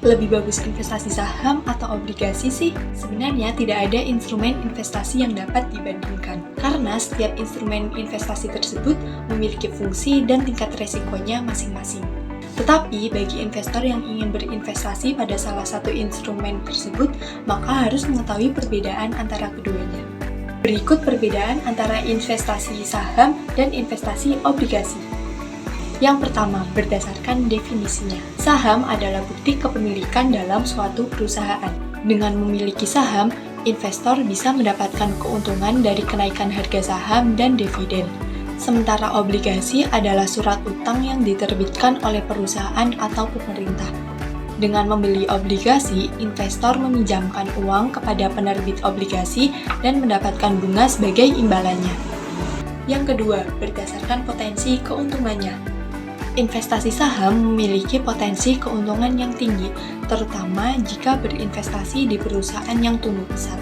Lebih bagus investasi saham atau obligasi sih? Sebenarnya tidak ada instrumen investasi yang dapat dibandingkan, karena setiap instrumen investasi tersebut memiliki fungsi dan tingkat resikonya masing-masing. Tetapi bagi investor yang ingin berinvestasi pada salah satu instrumen tersebut, maka harus mengetahui perbedaan antara keduanya. Berikut perbedaan antara investasi saham dan investasi obligasi. Yang pertama, berdasarkan definisinya. Saham adalah bukti kepemilikan dalam suatu perusahaan. Dengan memiliki saham, investor bisa mendapatkan keuntungan dari kenaikan harga saham dan dividen. Sementara obligasi adalah surat utang yang diterbitkan oleh perusahaan atau pemerintah. Dengan membeli obligasi, investor meminjamkan uang kepada penerbit obligasi dan mendapatkan bunga sebagai imbalannya. Yang kedua, berdasarkan potensi keuntungannya. Investasi saham memiliki potensi keuntungan yang tinggi, terutama jika berinvestasi di perusahaan yang tumbuh pesat.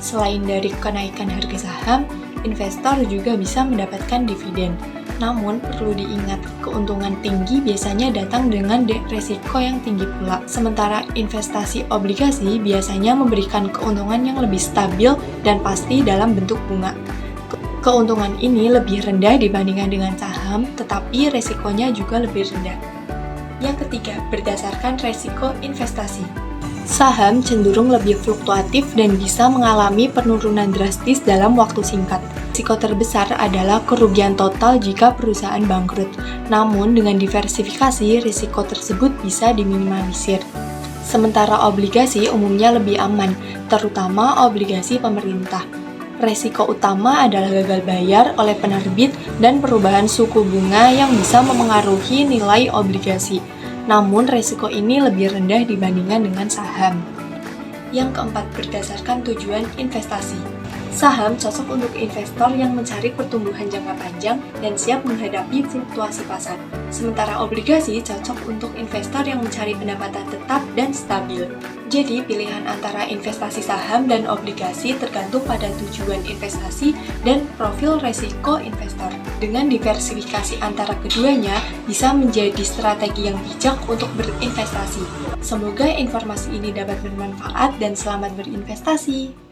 Selain dari kenaikan harga saham, investor juga bisa mendapatkan dividen. Namun, perlu diingat, keuntungan tinggi biasanya datang dengan resiko yang tinggi pula. Sementara investasi obligasi biasanya memberikan keuntungan yang lebih stabil dan pasti dalam bentuk bunga. Keuntungan ini lebih rendah dibandingkan dengan saham, tetapi resikonya juga lebih rendah. Yang ketiga, berdasarkan resiko investasi. Saham cenderung lebih fluktuatif dan bisa mengalami penurunan drastis dalam waktu singkat. Risiko terbesar adalah kerugian total jika perusahaan bangkrut. Namun, dengan diversifikasi, risiko tersebut bisa diminimalisir. Sementara obligasi umumnya lebih aman, terutama obligasi pemerintah. Resiko utama adalah gagal bayar oleh penerbit dan perubahan suku bunga yang bisa memengaruhi nilai obligasi. Namun, resiko ini lebih rendah dibandingkan dengan saham. Yang keempat, berdasarkan tujuan investasi. Saham cocok untuk investor yang mencari pertumbuhan jangka panjang dan siap menghadapi fluktuasi pasar. Sementara obligasi cocok untuk investor yang mencari pendapatan tetap dan stabil. Jadi, pilihan antara investasi saham dan obligasi tergantung pada tujuan investasi dan profil resiko investor. Dengan diversifikasi antara keduanya, bisa menjadi strategi yang bijak untuk berinvestasi. Semoga informasi ini dapat bermanfaat dan selamat berinvestasi.